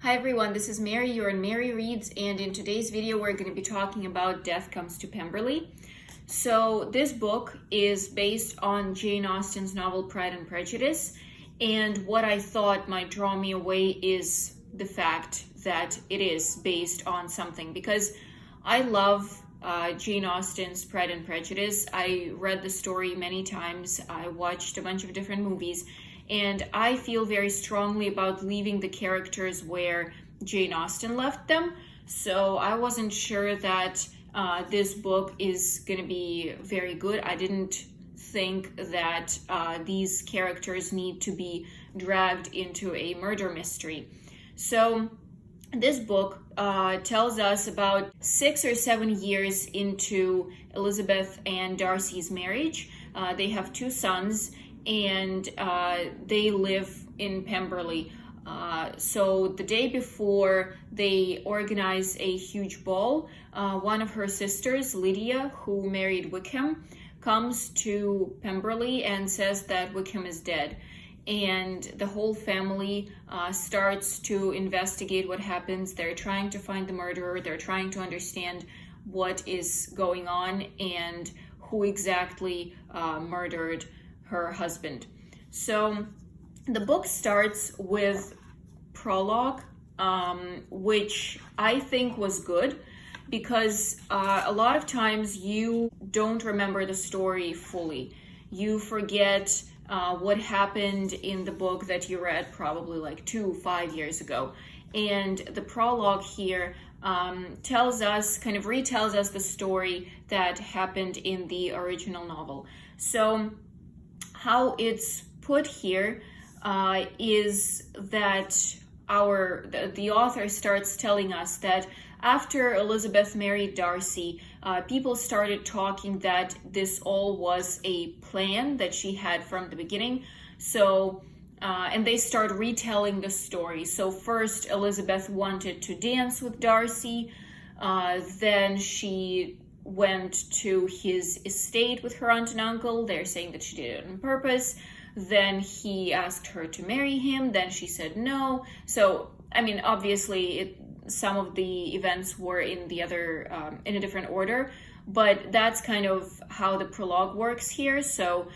Hi everyone, this is Mary, you're on Mary Reads, and in today's video we're going to be talking about Death Comes to Pemberley. So this book is based on Jane Austen's novel Pride and Prejudice, and what I thought might draw me away is the fact that it is based on something, because I love Jane Austen's Pride and Prejudice. I read the story many times, I watched a bunch of different movies, and I feel very strongly about leaving the characters where Jane Austen left them. So I wasn't sure that this book is going to be very good. I didn't think that these characters need to be dragged into a murder mystery. So this book tells us about 6 or 7 years into Elizabeth and Darcy's marriage. They have 2 sons, and they live in Pemberley. So the day before they organize a huge ball, one of her sisters, Lydia, who married Wickham, comes to Pemberley and says that Wickham is dead. And the whole family starts to investigate what happens. They're trying to find the murderer. They're trying to understand what is going on and who exactly murdered her husband. So the book starts with prologue, which I think was good, because a lot of times you don't remember the story fully. You forget what happened in the book that you read probably like 5 years ago. And the prologue here tells us, kind of retells us the story that happened in the original novel. So how it's put here is that the author starts telling us that after Elizabeth married Darcy, people started talking that this all was a plan that she had from the beginning. So, and they start retelling the story. So first, Elizabeth wanted to dance with Darcy. Then she went to his estate with her aunt and uncle. They're saying that she did it on purpose. Then he asked her to marry him. Then she said no. So, I mean, obviously, some of the events were in the other, in a different order, but that's kind of how the prologue works here. So,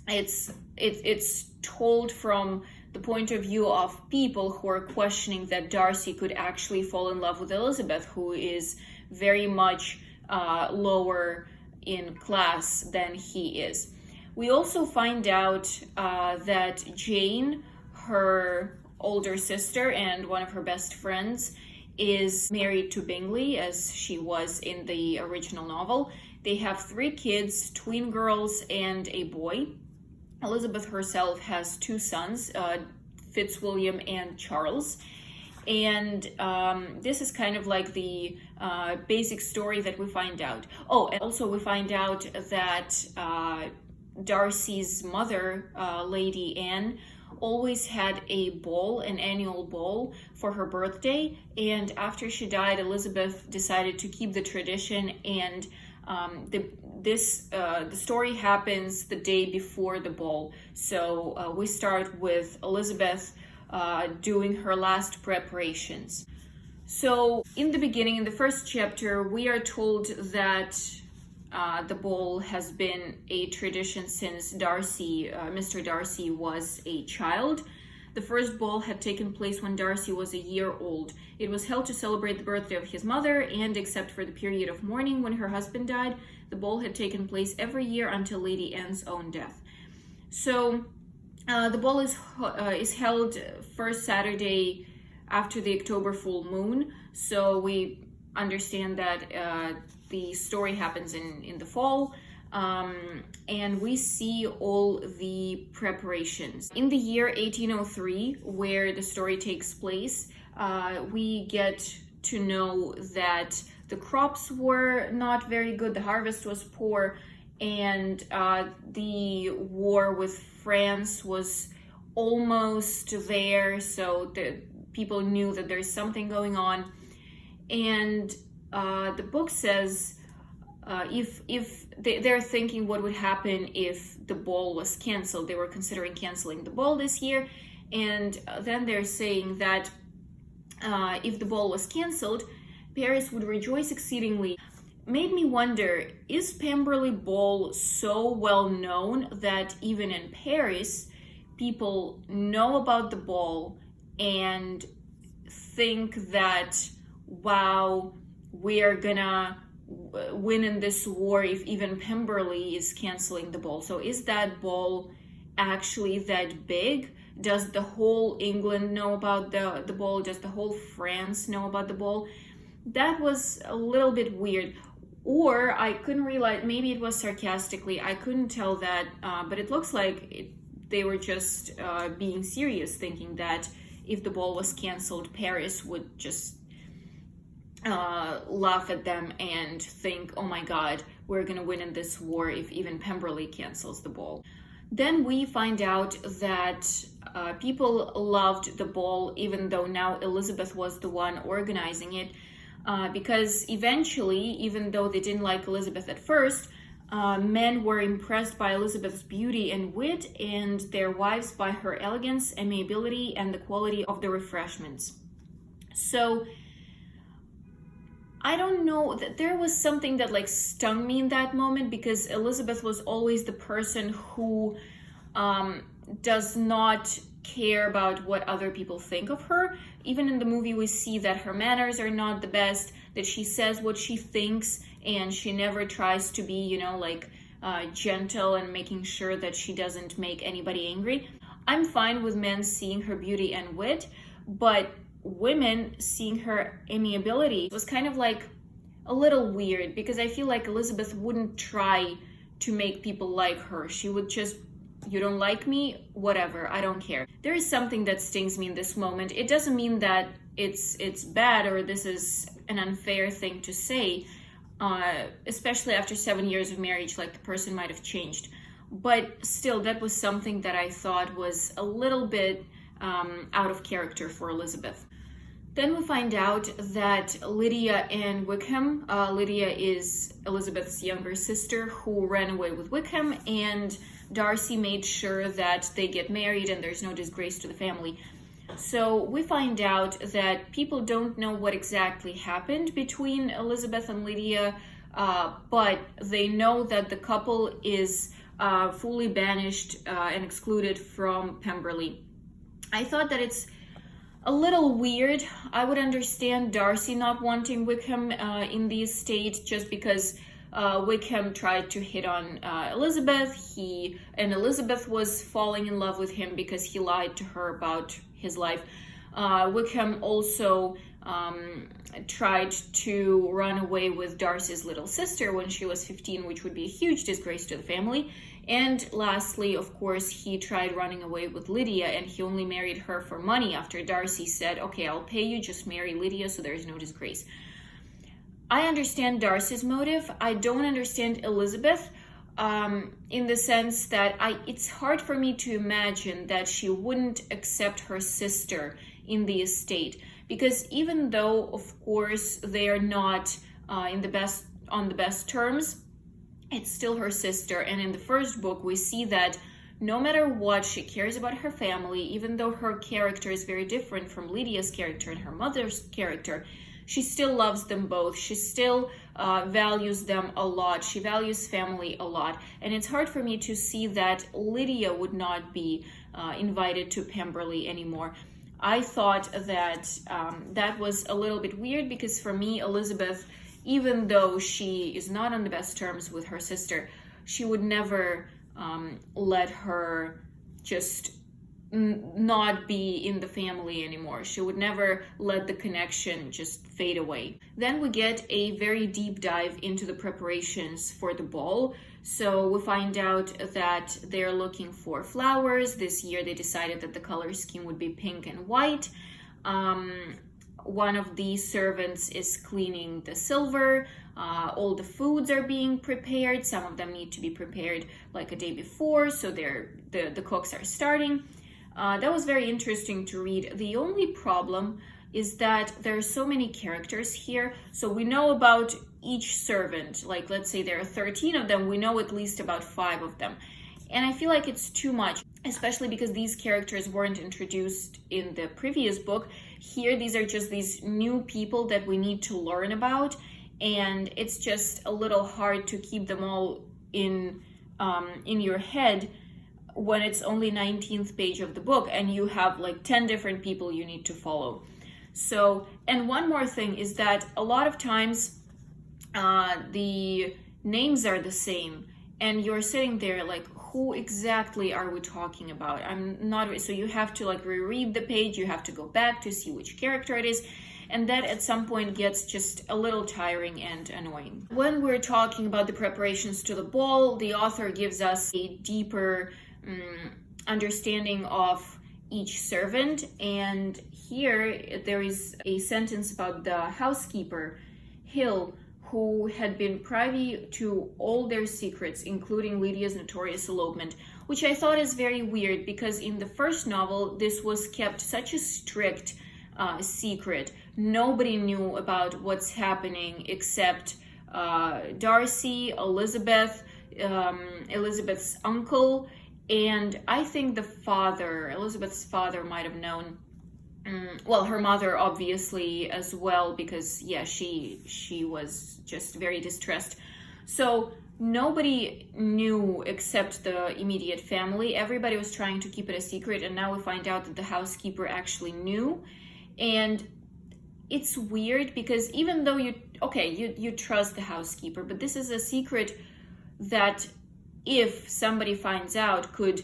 it's told from the point of view of people who are questioning that Darcy could actually fall in love with Elizabeth, who is very much lower in class than he is. We also find out that Jane, her older sister and one of her best friends, is married to Bingley, as she was in the original novel. They have 3 kids, twin girls and a boy. Elizabeth herself has 2 sons, Fitzwilliam and Charles. And this is kind of like the basic story that we find out. Oh, and also we find out that Darcy's mother, Lady Anne, always had a ball, an annual ball for her birthday. And after she died, Elizabeth decided to keep the tradition, and the story happens the day before the ball. So we start with Elizabeth doing her last preparations. So in the beginning, in the first chapter, we are told that the ball has been a tradition since Mr. Darcy was a child. The first ball had taken place when Darcy was a year old. It was held to celebrate the birthday of his mother, and except for the period of mourning when her husband died, the ball had taken place every year until Lady Anne's own death. So the ball is held first Saturday after the October full moon. So we understand that the story happens in the fall, and we see all the preparations. In the year 1803, where the story takes place, we get to know that the crops were not very good, the harvest was poor, and the war with France was almost there, so the people knew that there's something going on. And the book says if they're thinking what would happen if the ball was canceled. They were considering canceling the ball this year, and then they're saying that if the ball was cancelled, Paris would rejoice exceedingly. Made me wonder, is Pemberley Ball so well known that even in Paris, people know about the ball and think that, wow, we are gonna win in this war if even Pemberley is canceling the ball? So is that ball actually that big? Does the whole England know about the ball? Does the whole France know about the ball? That was a little bit weird. Or I couldn't realize, maybe it was sarcastically, I couldn't tell that, but it looks like they were just being serious, thinking that if the ball was canceled, Paris would just laugh at them and think, oh my god, we're gonna win in this war if even Pemberley cancels the ball. Then we find out that people loved the ball, even though now Elizabeth was the one organizing it, because eventually, even though they didn't like Elizabeth at first, men were impressed by Elizabeth's beauty and wit, and their wives by her elegance, amiability, and the quality of the refreshments. So I don't know, that there was something that like stung me in that moment, because Elizabeth was always the person who does not care about what other people think of her. Even in the movie, we see that her manners are not the best, that she says what she thinks, and she never tries to be, gentle and making sure that she doesn't make anybody angry. I'm fine with men seeing her beauty and wit, but women seeing her amiability was kind of like a little weird, because I feel like Elizabeth wouldn't try to make people like her. She would just, you don't like me, whatever, I don't care. There is something that stings me in this moment. It doesn't mean that it's bad or this is an unfair thing to say, especially after 7 years of marriage, like the person might have changed. But still, that was something that I thought was a little bit out of character for Elizabeth. Then we find out that Lydia and Wickham, Lydia is Elizabeth's younger sister who ran away with Wickham, and Darcy made sure that they get married and there's no disgrace to the family. So we find out that people don't know what exactly happened between Elizabeth and Lydia, but they know that the couple is fully banished and excluded from Pemberley. I thought that it's a little weird. I would understand Darcy not wanting Wickham in the estate, just because Wickham tried to hit on Elizabeth. Elizabeth was falling in love with him because he lied to her about his life. Wickham also tried to run away with Darcy's little sister when she was 15, which would be a huge disgrace to the family. And lastly, of course, he tried running away with Lydia, and he only married her for money after Darcy said, okay, I'll pay you, just marry Lydia so there's no disgrace. I understand Darcy's motive. I don't understand Elizabeth, in the sense that it's hard for me to imagine that she wouldn't accept her sister in the estate, because even though, of course, they are not on the best terms, it's still her sister. And in the first book, we see that no matter what, she cares about her family, even though her character is very different from Lydia's character and her mother's character. She still loves them both. She still values them a lot. She values family a lot. And it's hard for me to see that Lydia would not be invited to Pemberley anymore. I thought that that was a little bit weird, because for me, Elizabeth, even though she is not on the best terms with her sister, she would never let her just not be in the family anymore. She would never let the connection just fade away. Then we get a very deep dive into the preparations for the ball. So we find out that they're looking for flowers. This year they decided that the color scheme would be pink and white. One of the servants is cleaning the silver. All the foods are being prepared. Some of them need to be prepared like a day before, so the cooks are starting. That was very interesting to read. The only problem is that there are so many characters here. So we know about each servant. Like, let's say there are 13 of them. We know at least about 5 of them. And I feel like it's too much, especially because these characters weren't introduced in the previous book. Here, these are just these new people that we need to learn about, and it's just a little hard to keep them all in your head when it's only 19th page of the book and you have like 10 different people you need to follow. So, and one more thing is that a lot of times the names are the same, and you're sitting there like, who exactly are we talking about? I'm not, so you have to like reread the page, you have to go back to see which character it is, and that at some point gets just a little tiring and annoying. When we're talking about the preparations to the ball, the author gives us a deeper understanding of each servant, and here there is a sentence about the housekeeper, Hill, who had been privy to all their secrets, including Lydia's notorious elopement, which I thought is very weird because in the first novel, this was kept such a strict secret. Nobody knew about what's happening except Darcy, Elizabeth, Elizabeth's uncle, and I think the father, Elizabeth's father, might have known. Well, her mother obviously as well, because yeah, she was just very distressed. So nobody knew except the immediate family. Everybody was trying to keep it a secret, and now we find out that the housekeeper actually knew. And it's weird because even though you trust the housekeeper, but this is a secret that if somebody finds out could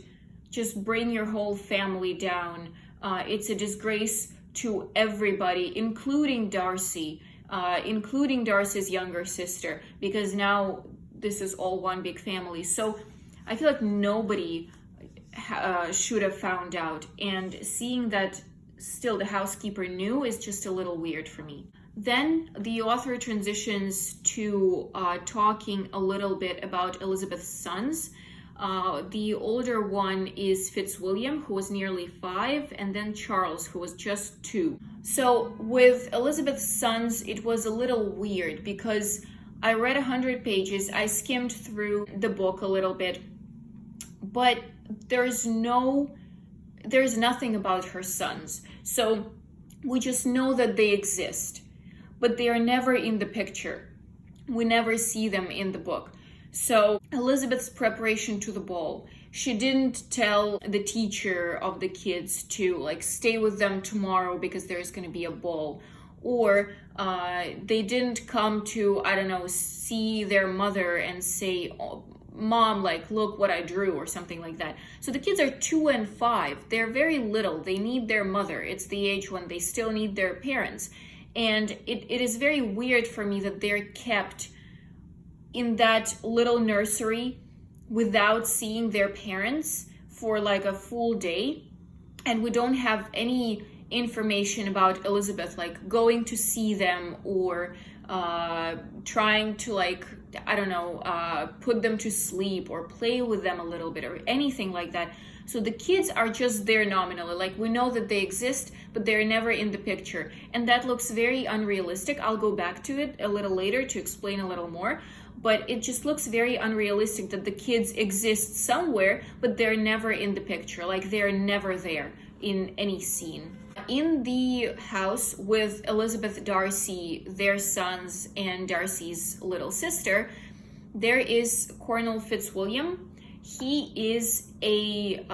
just bring your whole family down. It's a disgrace to everybody, including Darcy, including Darcy's younger sister, because now this is all one big family. So I feel like nobody should have found out, and seeing that still the housekeeper knew is just a little weird for me. Then the author transitions to talking a little bit about Elizabeth's sons. The older one is Fitzwilliam, who was nearly 5, and then Charles, who was just 2. So with Elizabeth's sons, it was a little weird because I read 100 pages, I skimmed through the book a little bit, but there's nothing about her sons. So we just know that they exist, but they are never in the picture. We never see them in the book. So Elizabeth's preparation to the ball, she didn't tell the teacher of the kids to like stay with them tomorrow because there's going to be a ball, or they didn't come to, I don't know, see their mother and say, oh, Mom, like, look what I drew, or something like that. So the kids are 2 and 5. They're very little. They need their mother. It's the age when they still need their parents. And it is very weird for me that they're kept in that little nursery without seeing their parents for like a full day, and we don't have any information about Elizabeth like going to see them or trying to like, I don't know, put them to sleep or play with them a little bit or anything like that. So the kids are just there nominally, like we know that they exist, but they're never in the picture, and that looks very unrealistic. I'll go back to it a little later to explain a little more. But it just looks very unrealistic that the kids exist somewhere, but they're never in the picture. Like they're never there in any scene. In the house with Elizabeth, Darcy, their sons, and Darcy's little sister, there is Colonel Fitzwilliam. He is a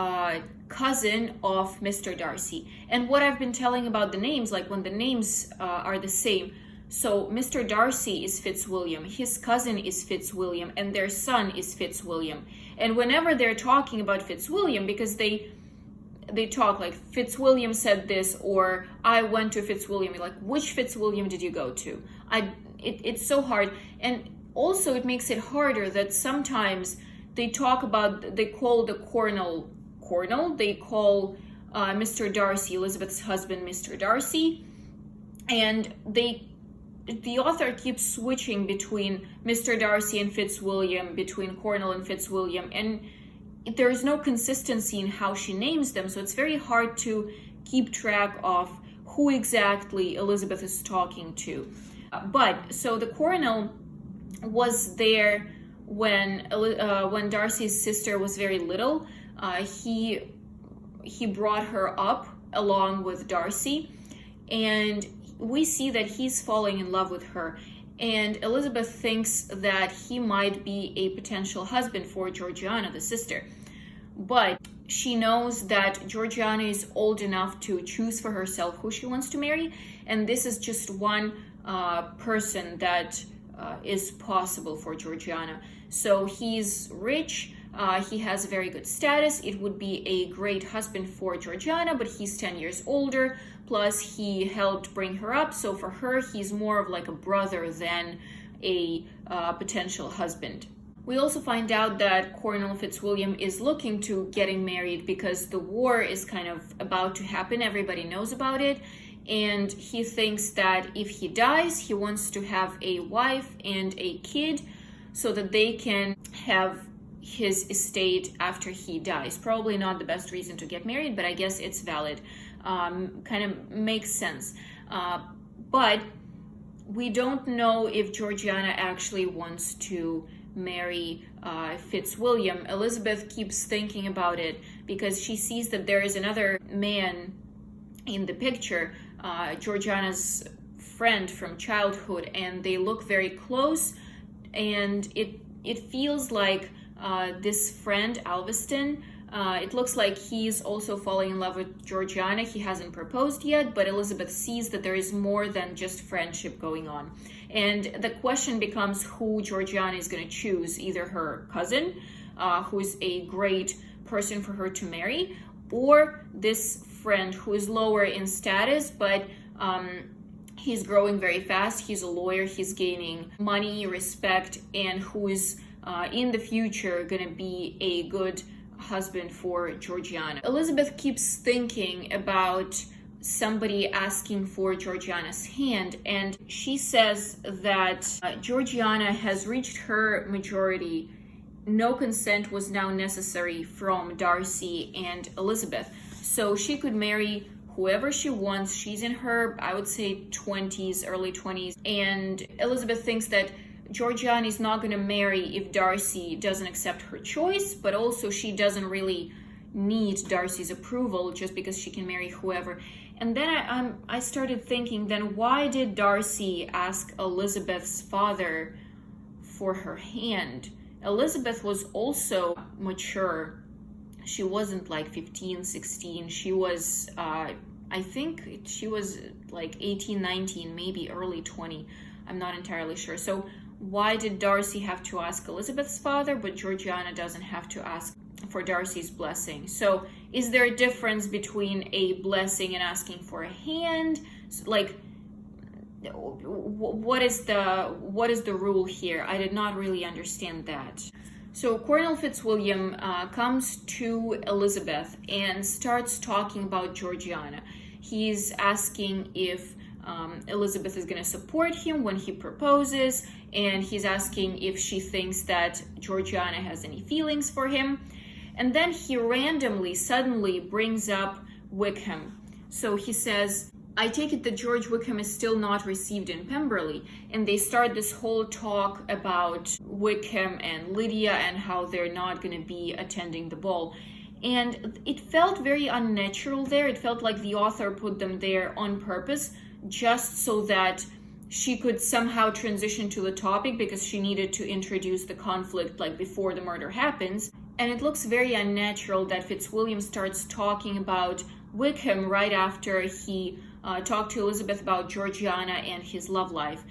cousin of Mr. Darcy. And what I've been telling about the names, like when the names are the same, so Mr. Darcy is Fitzwilliam, his cousin is Fitzwilliam, and their son is Fitzwilliam. And whenever they're talking about Fitzwilliam, because they talk like Fitzwilliam said this, or I went to Fitzwilliam, you're like, which Fitzwilliam did you go to? It's so hard. And also it makes it harder that sometimes they talk about, they call the Colonel, they call Mr. Darcy, Elizabeth's husband, Mr. Darcy, and the author keeps switching between Mr. Darcy and Fitzwilliam, between Colonel and Fitzwilliam, and there is no consistency in how she names them, so it's very hard to keep track of who exactly Elizabeth is talking to. But so the Colonel was there when Darcy's sister was very little. He brought her up along with Darcy. and we see that he's falling in love with her. And Elizabeth thinks that he might be a potential husband for Georgiana, the sister. But she knows that Georgiana is old enough to choose for herself who she wants to marry, and this is just one person that is possible for Georgiana. So he's rich, he has a very good status, it would be a great husband for Georgiana, but he's 10 years older, plus he helped bring her up, so for her he's more of like a brother than a potential husband. We also find out that Colonel Fitzwilliam is looking to getting married because the war is kind of about to happen, everybody knows about it, and he thinks that if he dies, he wants to have a wife and a kid so that they can have his estate after he dies. Probably not the best reason to get married, but I guess it's valid. Kind of makes sense. But we don't know if Georgiana actually wants to marry Fitzwilliam. Elizabeth keeps thinking about it because she sees that there is another man in the picture, Georgiana's friend from childhood, and they look very close, and it feels like this friend, Alveston, it looks like he's also falling in love with Georgiana. He hasn't proposed yet, but Elizabeth sees that there is more than just friendship going on. And the question becomes who Georgiana is going to choose, either her cousin, who is a great person for her to marry, or this friend who is lower in status, but he's growing very fast. He's a lawyer, he's gaining money, respect, and who is in the future going to be a good husband for Georgiana. Elizabeth keeps thinking about somebody asking for Georgiana's hand, and she says that Georgiana has reached her majority. No consent was now necessary from Darcy and Elizabeth, so she could marry whoever she wants. She's in her, I would say, 20s, early 20s, and Elizabeth thinks that Georgiana is not going to marry if Darcy doesn't accept her choice, but also she doesn't really need Darcy's approval just because she can marry whoever. And then I started thinking, then why did Darcy ask Elizabeth's father for her hand? Elizabeth was also mature. She wasn't like 15, 16. She was, I think she was like 18, 19, maybe early 20. I'm not entirely sure. So why did Darcy have to ask Elizabeth's father, but Georgiana doesn't have to ask for Darcy's blessing? So is there a difference between a blessing and asking for a hand? Like, what is the rule here? I did not really understand that. So Colonel Fitzwilliam comes to Elizabeth and starts talking about Georgiana. He's asking if Elizabeth is going to support him when he proposes, and he's asking if she thinks that Georgiana has any feelings for him. And then he randomly, suddenly brings up Wickham. So he says, I take it that George Wickham is still not received in Pemberley. And they start this whole talk about Wickham and Lydia and how they're not going to be attending the ball. And it felt very unnatural there. It felt like the author put them there on purpose, just so that she could somehow transition to the topic, because she needed to introduce the conflict like before the murder happens. And it looks very unnatural that Fitzwilliam starts talking about Wickham right after he talked to Elizabeth about Georgiana and his love life.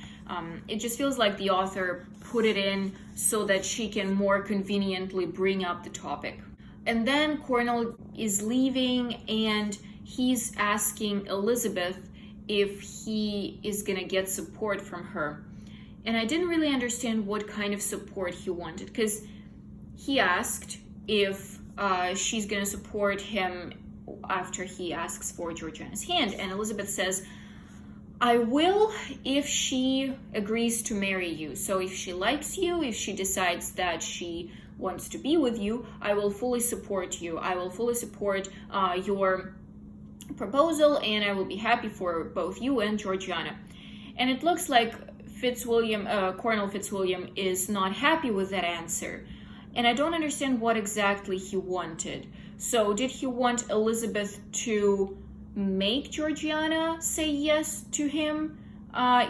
It just feels like the author put it in so that she can more conveniently bring up the topic. And then Cornell is leaving and he's asking Elizabeth if he is going to get support from her. And I didn't really understand what kind of support he wanted, because he asked if she's going to support him after he asks for Georgiana's hand. And Elizabeth says, I will if she agrees to marry you. So if she likes you, if she decides that she wants to be with you, I will fully support you. I will fully support your proposal, and I will be happy for both you and Georgiana. And it looks like Colonel Fitzwilliam is not happy with that answer. And I don't understand what exactly he wanted. So did he want Elizabeth to make Georgiana say yes to him,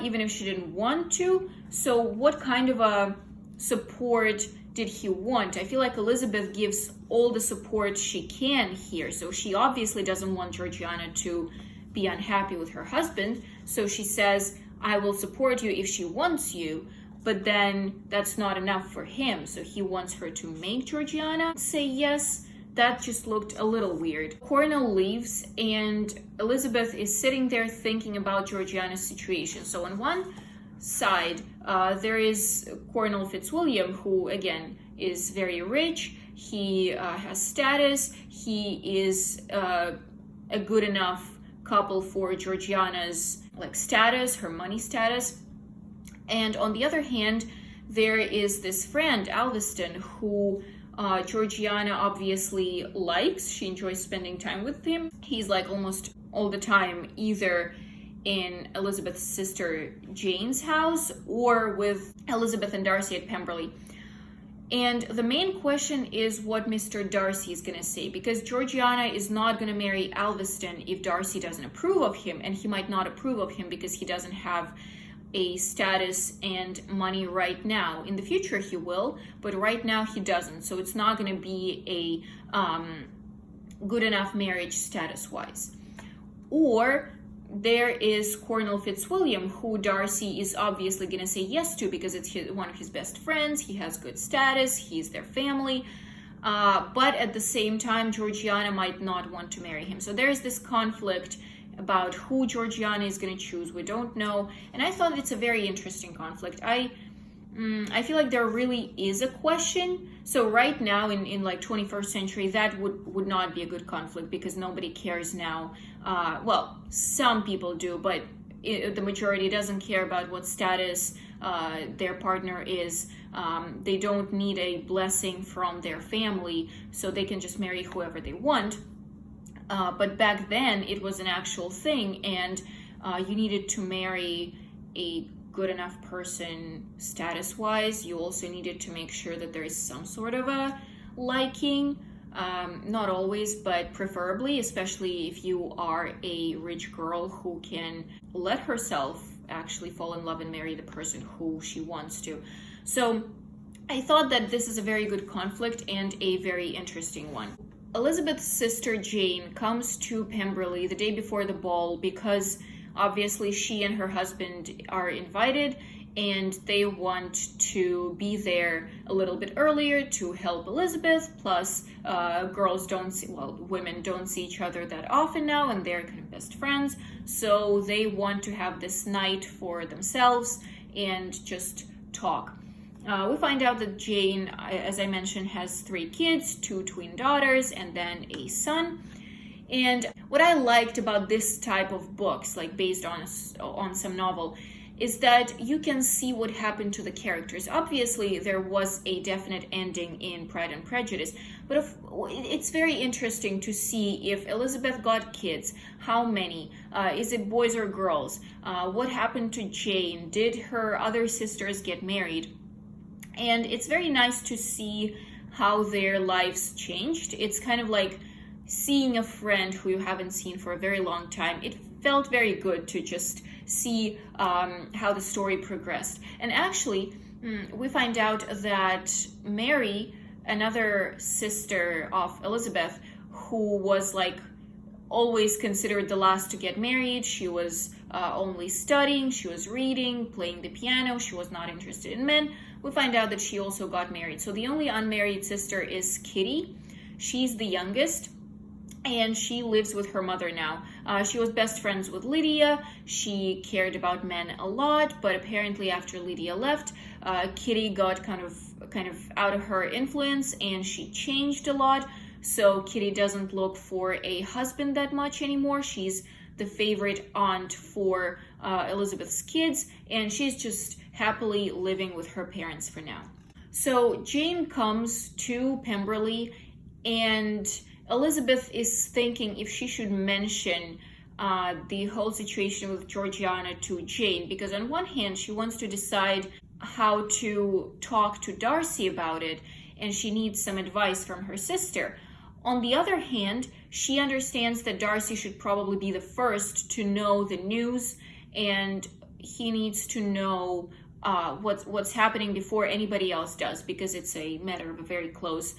even if she didn't want to. So what kind of a support did he want? I feel like Elizabeth gives all the support she can here. So she obviously doesn't want Georgiana to be unhappy with her husband. So she says, I will support you if she wants you. But then that's not enough for him. So he wants her to make Georgiana say yes. That just looked a little weird. Coelho leaves and Elizabeth is sitting there thinking about Georgiana's situation. So on one side, there is Coelho Fitzwilliam, who again is very rich. He has status. He is a good enough couple for Georgiana's status, her money status. And on the other hand, there is this friend, Alveston, who Georgiana obviously likes. She enjoys spending time with him. He's almost all the time either in Elizabeth's sister Jane's house or with Elizabeth and Darcy at Pemberley. And the main question is what Mr. Darcy is going to say, because Georgiana is not going to marry Alveston if Darcy doesn't approve of him, and he might not approve of him because he doesn't have a status and money right now. In the future he will, but right now he doesn't. So it's not going to be a good enough marriage status wise. Or there is Coelho Fitzwilliam, who Darcy is obviously going to say yes to because it's one of his best friends. He has good status. He's their family. But at the same time, Georgiana might not want to marry him. So there is this conflict about who Georgiana is going to choose. We don't know. And I thought it's a very interesting conflict. I feel like there really is a question. So right now in 21st century, that would not be a good conflict because nobody cares now. Well, some people do, but the majority doesn't care about what status their partner is. They don't need a blessing from their family, so they can just marry whoever they want. But back then it was an actual thing, and you needed to marry a good enough person status wise. You also needed to make sure that there is some sort of a liking, not always, but preferably, especially if you are a rich girl who can let herself actually fall in love and marry the person who she wants to. So I thought that this is a very good conflict and a very interesting one. Elizabeth's sister Jane comes to Pemberley the day before the ball because obviously she and her husband are invited and they want to be there a little bit earlier to help Elizabeth. Plus, women don't see each other that often now, and they're kind of best friends. So they want to have this night for themselves and just talk. We find out that Jane, as I mentioned, has 3 kids, 2 twin daughters, and then a son. And what I liked about this type of books, based on some novel, is that you can see what happened to the characters. Obviously, there was a definite ending in Pride and Prejudice, but it's very interesting to see if Elizabeth got kids, how many, is it boys or girls, what happened to Jane, did her other sisters get married? And it's very nice to see how their lives changed. It's kind of like seeing a friend who you haven't seen for a very long time. It felt very good to just see how the story progressed. And actually, we find out that Mary, another sister of Elizabeth, who was always considered the last to get married, she was only studying, she was reading, playing the piano, she was not interested in men. We find out that she also got married. So the only unmarried sister is Kitty. She's the youngest, and she lives with her mother now. She was best friends with Lydia. She cared about men a lot, but apparently after Lydia left, Kitty got kind of out of her influence, and she changed a lot. So Kitty doesn't look for a husband that much anymore. She's the favorite aunt for Elizabeth's kids, and she's just happily living with her parents for now. So Jane comes to Pemberley, and Elizabeth is thinking if she should mention the whole situation with Georgiana to Jane, because on one hand she wants to decide how to talk to Darcy about it, and she needs some advice from her sister. On the other hand, She understands that Darcy should probably be the first to know the news, and he needs to know what's happening before anybody else does, because it's a matter of a very close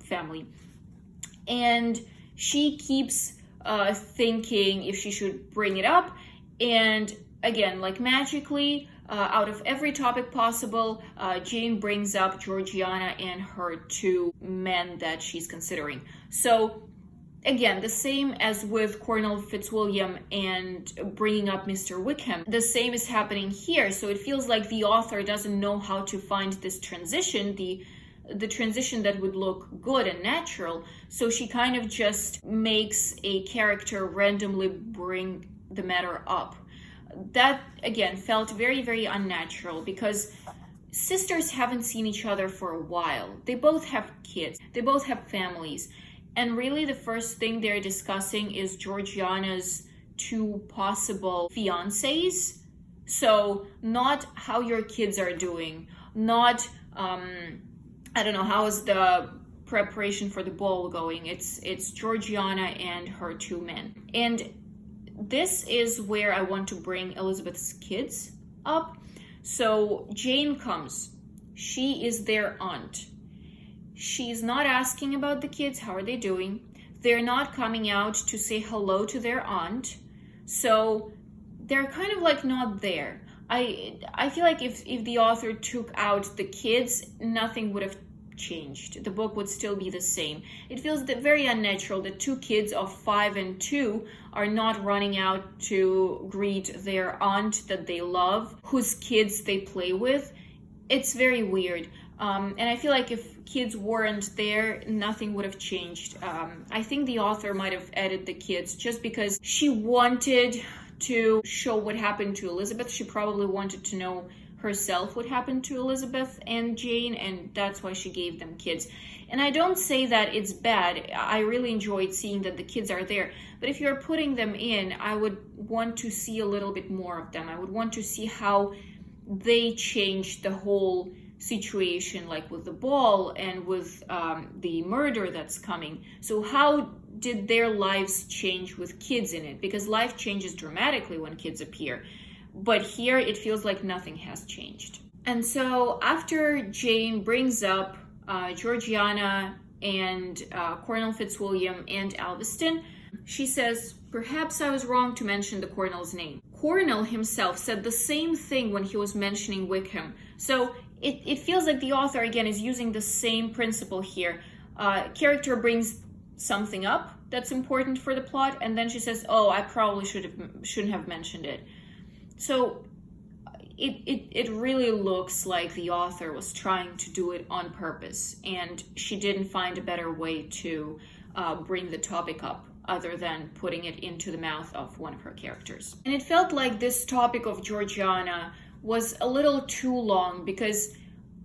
family. And she keeps thinking if she should bring it up, and again, like magically, out of every topic possible, Jane brings up Georgiana and her two men that she's considering. So again, the same as with Colonel Fitzwilliam and bringing up Mr. Wickham, the same is happening here. So it feels like the author doesn't know how to find this transition, the transition that would look good and natural. So she kind of just makes a character randomly bring the matter up. That, again, felt very, very unnatural, because sisters haven't seen each other for a while. They both have kids. They both have families. And really the first thing they're discussing is Georgiana's two possible fiancés. So not how your kids are doing, not, I don't know, how is the preparation for the ball going. It's Georgiana and her two men. And this is where I want to bring Elizabeth's kids up. So Jane comes. She is their aunt. She's not asking about the kids, how are they doing? They're not coming out to say hello to their aunt. So they're kind of like not there. I feel like if the author took out the kids, nothing would have changed. The book would still be the same. It feels very unnatural that two kids of 5 and 2 are not running out to greet their aunt that they love, whose kids they play with. It's very weird. And I feel like if kids weren't there, nothing would have changed. I think the author might have added the kids just because she wanted to show what happened to Elizabeth. She probably wanted to know herself what happened to Elizabeth and Jane, and that's why she gave them kids. And I don't say that it's bad. I really enjoyed seeing that the kids are there. But if you're putting them in, I would want to see a little bit more of them. I would want to see how they changed the whole situation, like with the ball and with the murder that's coming. So how did their lives change with kids in it? Because life changes dramatically when kids appear. But here it feels like nothing has changed. And so after Jane brings up Georgiana and Colonel Fitzwilliam and Alveston, she says, perhaps I was wrong to mention the Colonel's name. Colonel himself said the same thing when he was mentioning Wickham. So it feels like the author, again, is using the same principle here. Character brings something up that's important for the plot, and then she says, oh, I probably shouldn't have mentioned it. So it really looks like the author was trying to do it on purpose, and she didn't find a better way to bring the topic up other than putting it into the mouth of one of her characters. And it felt like this topic of Georgiana was a little too long, because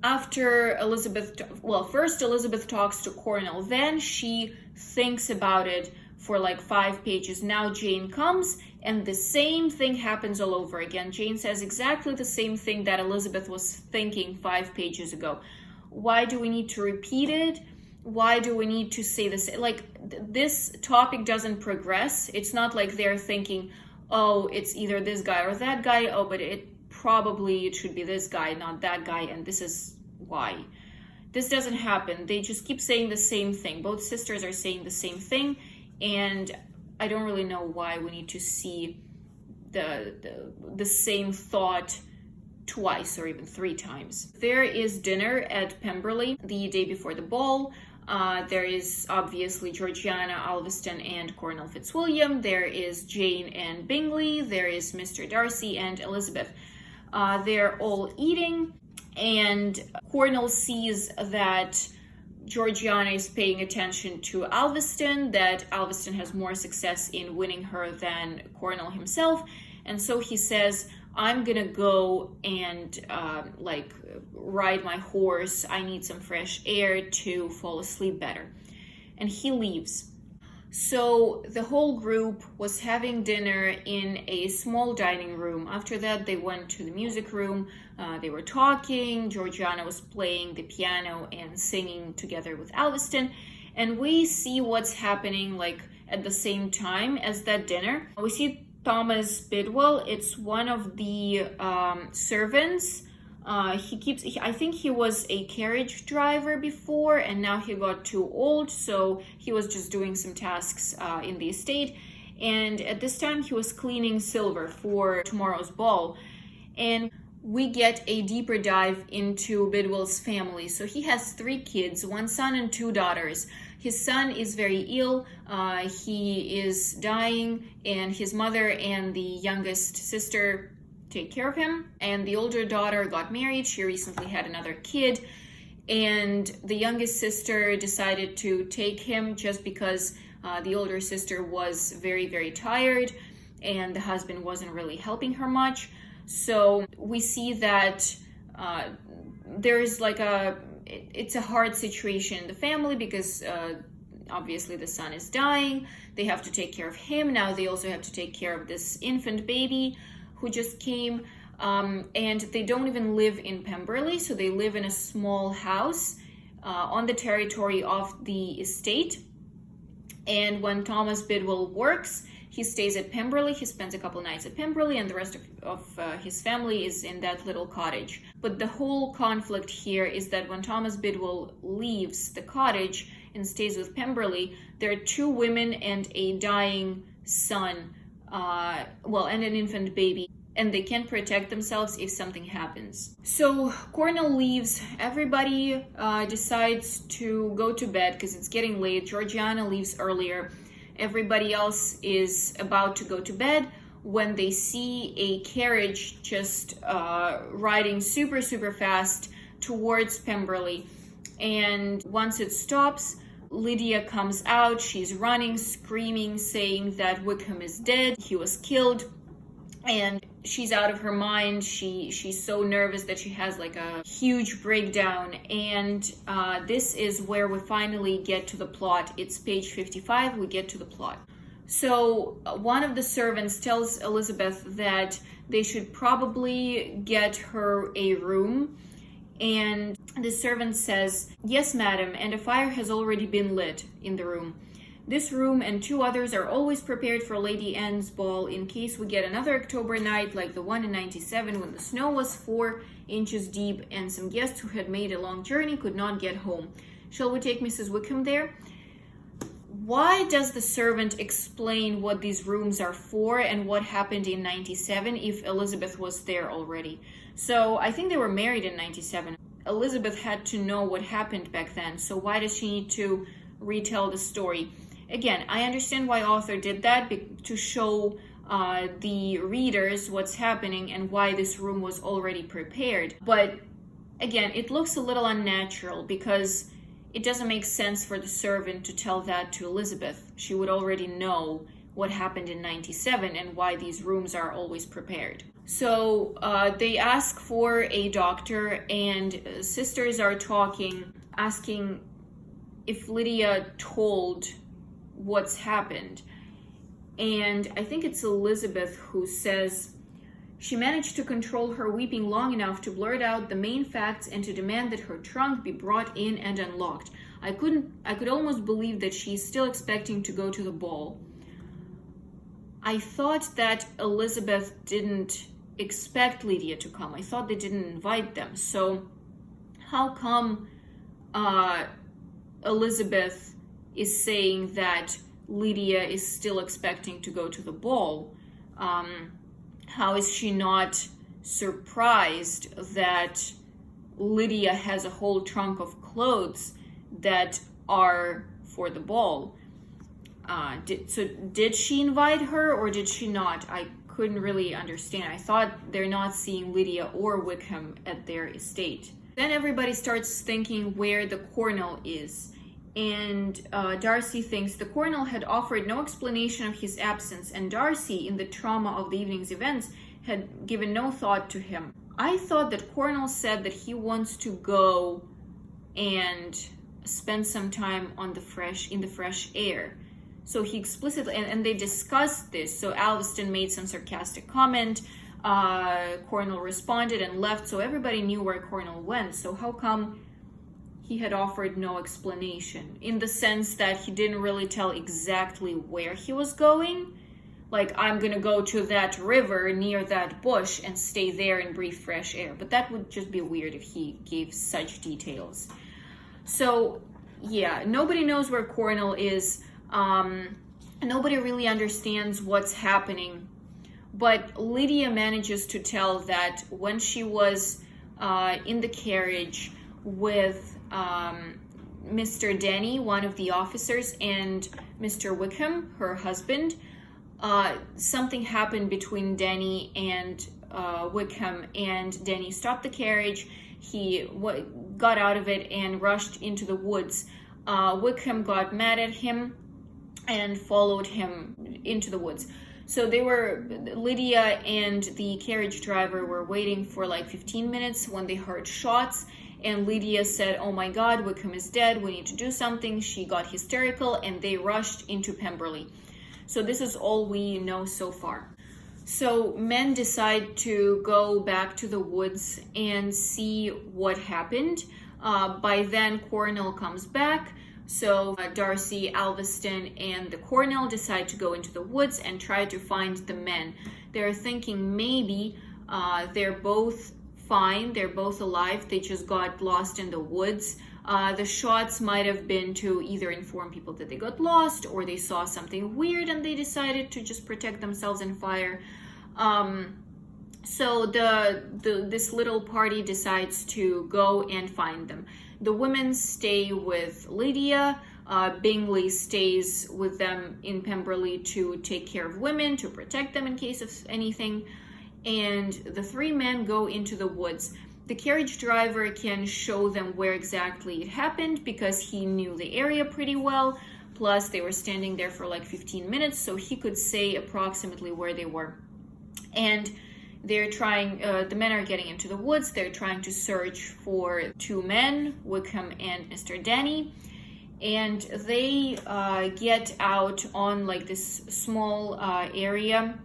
after first Elizabeth talks to Cornell, then she thinks about it for like 5 pages. Now Jane comes and the same thing happens all over again. Jane says exactly the same thing that Elizabeth was thinking 5 pages ago. Why do we need to repeat it? Why do we need to say this? Like, this topic doesn't progress. It's not like they're thinking, oh, it's either this guy or that guy. Oh, but it should be this guy, not that guy, and this is why. This doesn't happen. They just keep saying the same thing. Both sisters are saying the same thing, and I don't really know why we need to see the same thought twice or even 3 times. There is dinner at Pemberley the day before the ball. There is obviously Georgiana, Alveston, and Colonel Fitzwilliam. There is Jane and Bingley. There is Mr. Darcy and Elizabeth. They're all eating, and Colonel sees that Georgiana is paying attention to Alveston, that Alveston has more success in winning her than Colonel himself, and so he says, I'm gonna go and ride my horse. I need some fresh air to fall asleep better. And he leaves. So the whole group was having dinner in a small dining room. After that, they went to the music room. They were talking. Georgiana was playing the piano and singing together with Alveston. and we see what's happening like at the same time as that dinner. We see Thomas Bidwell. It's one of the servants. I think he was a carriage driver before, and now he got too old, so he was just doing some tasks in the estate. And at this time, he was cleaning silver for tomorrow's ball. And we get a deeper dive into Bidwell's family. So he has 3 kids, 1 son and 2 daughters. His son is very ill. He is dying, and his mother and the youngest sister take care of him. And the older daughter got married. She recently had another kid. And the youngest sister decided to take him just because the older sister was very, very tired, and the husband wasn't really helping her much. So we see that there's like it's a hard situation in the family because obviously the son is dying. They have to take care of him. Now they also have to take care of this infant baby who just came. And they don't even live in Pemberley, so they live in a small house on the territory of the estate. And when Thomas Bidwell works, he stays at Pemberley. He spends a couple nights at Pemberley, and the rest of his family is in that little cottage. But the whole conflict here is that when Thomas Bidwell leaves the cottage and stays with Pemberley, there are 2 women and a dying son, and an infant baby, and they can't protect themselves if something happens. So Cornell leaves. Everybody decides to go to bed because it's getting late. Georgiana leaves earlier. Everybody else is about to go to bed when they see a carriage just riding super, super fast towards Pemberley. And once it stops, Lydia comes out. She's running, screaming, saying that Wickham is dead. He was killed. And she's out of her mind. She's so nervous that she has like a huge breakdown. And this is where we finally get to the plot. It's page 55. We get to the plot. So one of the servants tells Elizabeth that they should probably get her a room. And the servant says, "Yes, madam, and a fire has already been lit in the room. This room and 2 others are always prepared for Lady Anne's ball in case we get another October night like the one in '97 when the snow was 4 inches deep and some guests who had made a long journey could not get home. Shall we take Mrs. Wickham there?" Why does the servant explain what these rooms are for and what happened in '97 if Elizabeth was there already? So I think they were married in '97. Elizabeth had to know what happened back then, so why does she need to retell the story? Again, I understand why author did that, to show the readers what's happening and why this room was already prepared. But again, it looks a little unnatural because it doesn't make sense for the servant to tell that to Elizabeth. She would already know what happened in '97 and why these rooms are always prepared. So they ask for a doctor, and sisters are talking, asking if Lydia told what's happened. And I think it's Elizabeth who says she managed to control her weeping long enough to blurt out the main facts and to demand that her trunk be brought in and unlocked. I could almost believe that she's still expecting to go to the ball. I thought that Elizabeth didn't expect Lydia to come. I thought they didn't invite them. So how come Elizabeth is saying that Lydia is still expecting to go to the ball? How is she not surprised that Lydia has a whole trunk of clothes that are for the ball? Did she invite her or did she not? I couldn't really understand. I thought they're not seeing Lydia or Wickham at their estate. Then everybody starts thinking where the Cornell is. And Darcy thinks the Cornell had offered no explanation of his absence, and Darcy, in the trauma of the evening's events, had given no thought to him. I thought that Cornell said that he wants to go and spend some time in the fresh air. So he explicitly, and they discussed this. So Alveston made some sarcastic comment. Cornell responded and left. So everybody knew where Cornell went. So how come he had offered no explanation, in the sense that he didn't really tell exactly where he was going. Like, I'm gonna go to that river near that bush and stay there and breathe fresh air. But that would just be weird if he gave such details. So, yeah, nobody knows where Coelho is. Nobody really understands what's happening. But Lydia manages to tell that when she was in the carriage with Mr. Denny, one of the officers, and Mr. Wickham, her husband, something happened between Denny and Wickham, and Denny stopped the carriage. He got out of it and rushed into the woods. Wickham got mad at him and followed him into the woods. So Lydia and the carriage driver were waiting for like 15 minutes when they heard shots, and Lydia said, "Oh my God, Wickham is dead, we need to do something." She got hysterical and they rushed into Pemberley. So this is all we know so far. So men decide to go back to the woods and see what happened. By then, Coelho comes back. So Darcy, Alveston, and the Cornell decide to go into the woods and try to find the men. They're thinking maybe they're both fine, they're both alive, they just got lost in the woods. The shots might have been to either inform people that they got lost, or they saw something weird and they decided to just protect themselves and fire. So this little party decides to go and find them. The women stay with Lydia. Bingley stays with them in Pemberley to take care of women, to protect them in case of anything. And the three men go into the woods. The carriage driver can show them where exactly it happened because he knew the area pretty well. Plus, they were standing there for like 15 minutes, so he could say approximately where they were. And they're trying, the men are getting into the woods. They're trying to search for two men, Wickham and Mr. Denny. And they get out on like this small area,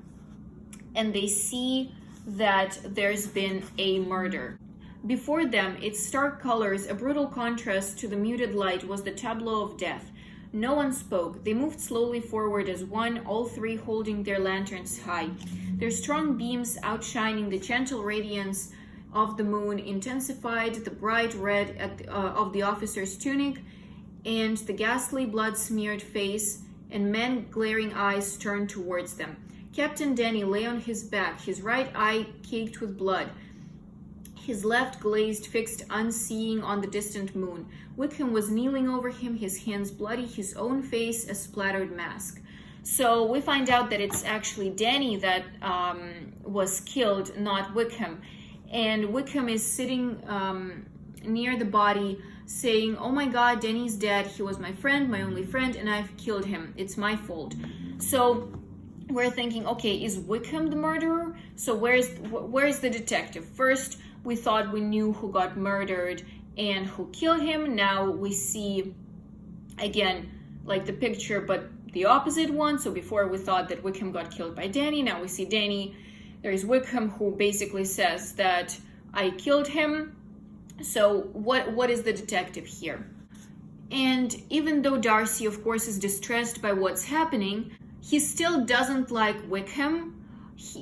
and they see that there's been a murder. Before them, its stark colors, a brutal contrast to the muted light, was the tableau of death. No one spoke. They moved slowly forward as one, all three holding their lanterns high. Their strong beams, outshining the gentle radiance of the moon, intensified the bright red of the officer's tunic and the ghastly blood-smeared face, and men's glaring eyes turned towards them. Captain Denny lay on his back, his right eye caked with blood, his left glazed, fixed, unseeing on the distant moon. Wickham was kneeling over him, his hands bloody, his own face a splattered mask. So we find out that it's actually Denny that was killed, not Wickham. And Wickham is sitting near the body saying, "Oh my God, Denny's dead. He was my friend, my only friend, and I've killed him. It's my fault." So we're thinking, okay, is Wickham the murderer? So where's the detective? First, we thought we knew who got murdered and who killed him. Now we see, again, like the picture, but the opposite one. So before we thought that Wickham got killed by Denny. Now we see Denny. There is Wickham, who basically says that I killed him. So what is the detective here? And even though Darcy, of course, is distressed by what's happening, he still doesn't like Wickham.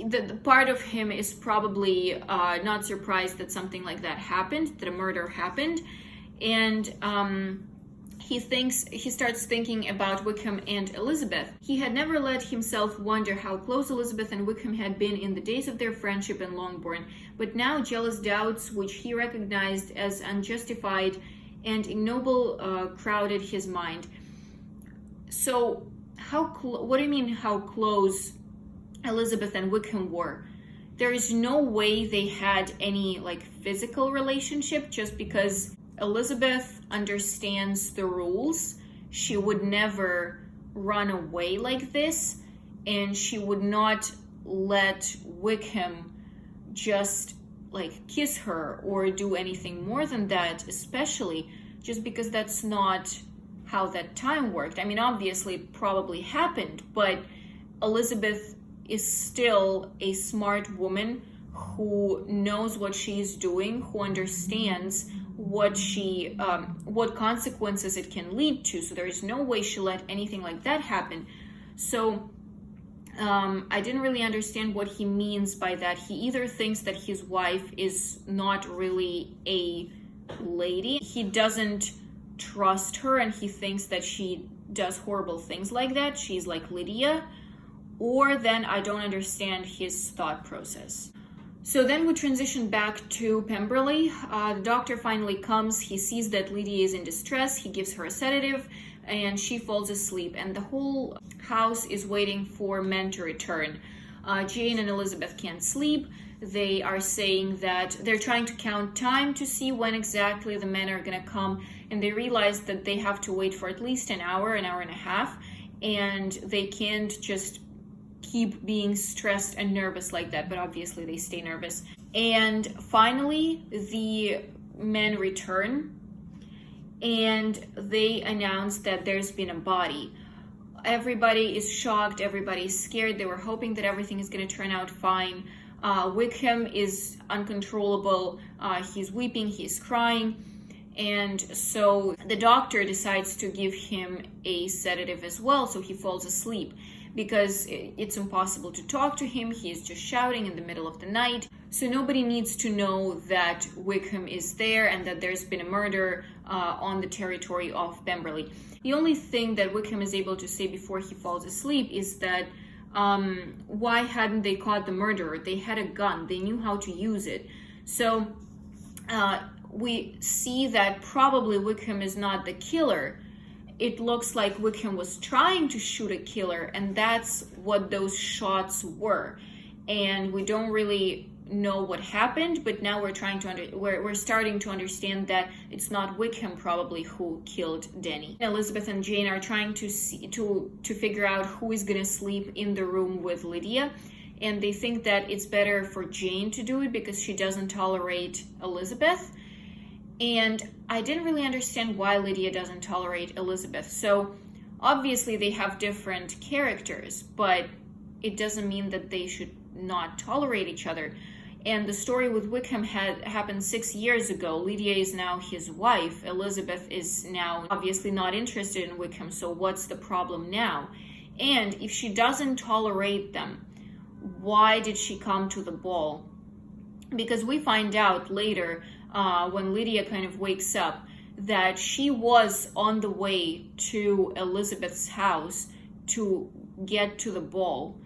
The part of him is probably not surprised that something like that happened, that a murder happened. And he starts thinking about Wickham and Elizabeth. He had never let himself wonder how close Elizabeth and Wickham had been in the days of their friendship in Longbourn, but now jealous doubts, which he recognized as unjustified and ignoble, crowded his mind. So what do you mean how close Elizabeth and Wickham were? There is no way they had any like physical relationship, just because Elizabeth understands the rules. She would never run away like this, and she would not let Wickham just like kiss her or do anything more than that, especially just because that's not how that time worked. I mean, obviously it probably happened, but Elizabeth is still a smart woman who knows what she's doing, who understands what consequences it can lead to. So there is no way she let anything like that happen. So I didn't really understand what he means by that. He either thinks that his wife is not really a lady, he doesn't trust her, and he thinks that she does horrible things like that, she's like Lydia, or then I don't understand his thought process. So then we transition back to Pemberley. The doctor finally comes, he sees that Lydia is in distress, he gives her a sedative, and she falls asleep, and the whole house is waiting for men to return. Jane and Elizabeth can't sleep. They are saying that they're trying to count time to see when exactly the men are gonna come, and they realize that they have to wait for at least an hour and a half, and they can't just keep being stressed and nervous like that, but obviously they stay nervous. And finally, the men return, and they announce that there's been a body. Everybody is shocked, everybody is scared. They were hoping that everything is going to turn out fine. Wickham is uncontrollable. He's weeping, he's crying. And so the doctor decides to give him a sedative as well, so he falls asleep, because it's impossible to talk to him. He is just shouting in the middle of the night. So nobody needs to know that Wickham is there and that there's been a murder on the territory of Pemberley. The only thing that Wickham is able to say before he falls asleep is that why hadn't they caught the murderer? They had a gun, they knew how to use it. So we see that probably Wickham is not the killer. It looks like Wickham was trying to shoot a killer, and that's what those shots were. And we don't really know what happened, but now we're starting to understand that it's not Wickham probably who killed Danny. Elizabeth and Jane are trying to figure out who is gonna sleep in the room with Lydia, and they think that it's better for Jane to do it because she doesn't tolerate Elizabeth. And I didn't really understand why Lydia doesn't tolerate Elizabeth. So obviously they have different characters, but it doesn't mean that they should not tolerate each other. And the story with Wickham had happened 6 years ago. Lydia is now his wife. Elizabeth is now obviously not interested in Wickham, so what's the problem now? And if she doesn't tolerate them, why did she come to the ball? Because we find out later, when Lydia kind of wakes up, that she was on the way to Elizabeth's house to get to the ball.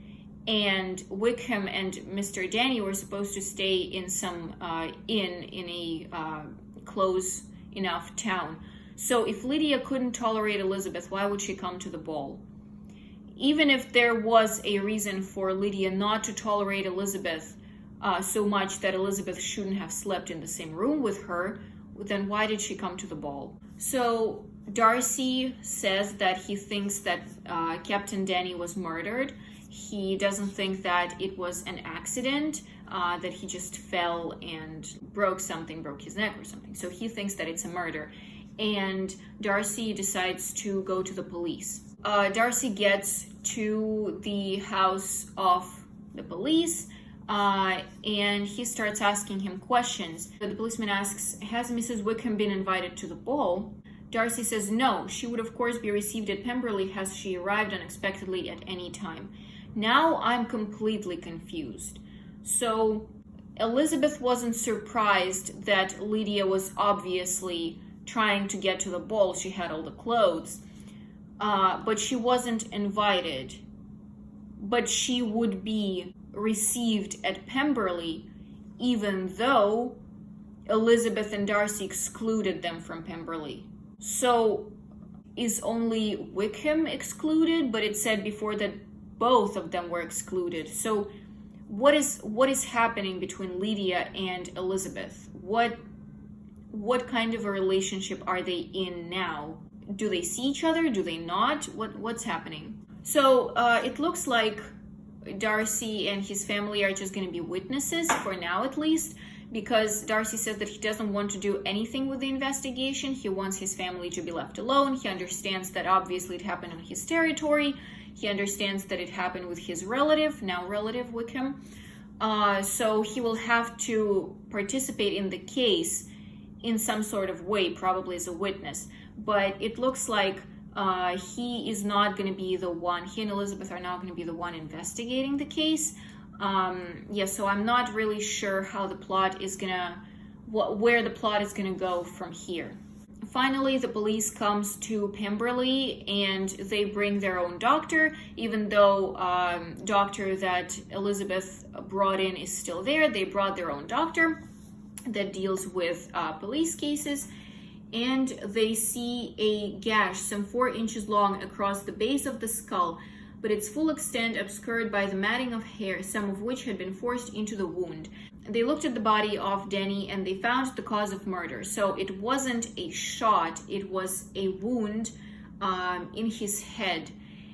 And Wickham and Mr. Danny were supposed to stay in some inn in a close enough town. So if Lydia couldn't tolerate Elizabeth, why would she come to the ball? Even if there was a reason for Lydia not to tolerate Elizabeth so much that Elizabeth shouldn't have slept in the same room with her, then why did she come to the ball? So Darcy says that he thinks that Captain Danny was murdered. He doesn't think that it was an accident, that he just fell and broke his neck or something. So he thinks that it's a murder. And Darcy decides to go to the police. Darcy gets to the house of the police, and he starts asking him questions. The policeman asks, has Mrs. Wickham been invited to the ball? Darcy says no, she would of course be received at Pemberley as she arrived unexpectedly at any time. Now I'm completely confused. So Elizabeth wasn't surprised that Lydia was obviously trying to get to the ball. She had all the clothes, but she wasn't invited. But she would be received at Pemberley, even though Elizabeth and Darcy excluded them from Pemberley. So is only Wickham excluded? But it said before that both of them were excluded. So what is happening between Lydia and Elizabeth? What kind of a relationship are they in now? Do they see each other? Do they not? What's happening? So it looks like Darcy and his family are just going to be witnesses for now, at least, because Darcy says that he doesn't want to do anything with the investigation. He wants his family to be left alone. He understands that obviously it happened on his territory. He understands that it happened with his relative, now relative Wickham. So he will have to participate in the case in some sort of way, probably as a witness. But it looks like he is not going to be the one, he and Elizabeth are not going to be the one investigating the case. Yeah, so I'm not really sure how the plot is gonna, where the plot is gonna go from here. Finally, the police comes to Pemberley and they bring their own doctor, even though doctor that Elizabeth brought in is still there. They brought their own doctor that deals with police cases, and they see a gash some 4 inches long across the base of the skull, but its full extent obscured by the matting of hair, some of which had been forced into the wound. They looked at the body of Denny and they found the cause of murder. So it wasn't a shot, it was a wound in his head.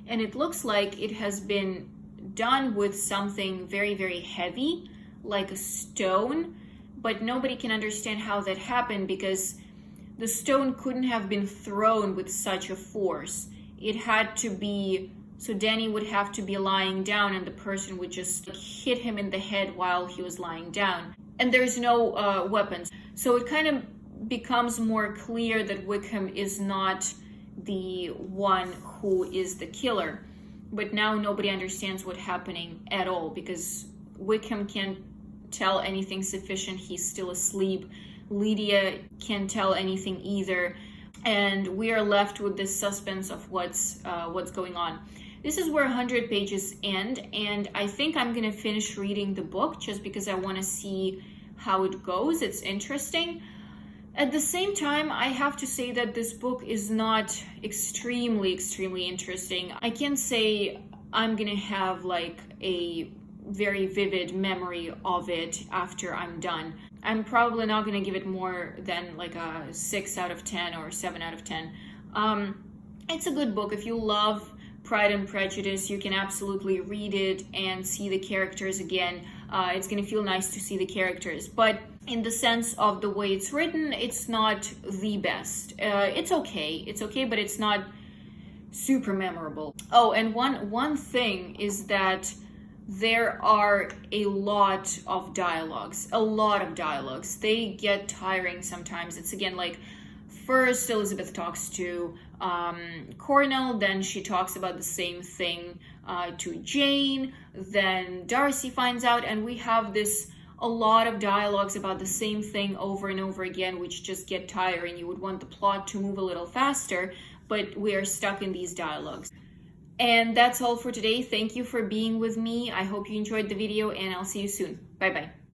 And it looks like it has been done with something very, very heavy, like a stone, but nobody can understand how that happened because the stone couldn't have been thrown with such a force. It had to be, so Danny would have to be lying down and the person would just hit him in the head while he was lying down. And there's no weapons. So it kind of becomes more clear that Wickham is not the one who is the killer. But now nobody understands what's happening at all because Wickham can't tell anything sufficient. He's still asleep. Lydia can't tell anything either. And we are left with this suspense of what's going on. This is where 100 pages end, and I think I'm going to finish reading the book just because I want to see how it goes. It's interesting. At the same time, I have to say that this book is not extremely interesting. I can't say I'm going to have like a very vivid memory of it after I'm done. I'm probably not going to give it more than like a 6 out of 10 or 7 out of 10. It's a good book. If you love Pride and Prejudice, you can absolutely read it and see the characters again. It's going to feel nice to see the characters, but in the sense of the way it's written, it's not the best. It's okay, but it's not super memorable. Oh, and one thing is that there are a lot of dialogues. They get tiring sometimes. It's again like, first Elizabeth talks to Cornell, then she talks about the same thing to Jane, then Darcy finds out, and we have a lot of dialogues about the same thing over and over again, which just get tiring. You would want the plot to move a little faster, but we are stuck in these dialogues. And that's all for today. Thank you for being with me. I hope you enjoyed the video, and I'll see you soon. Bye-bye.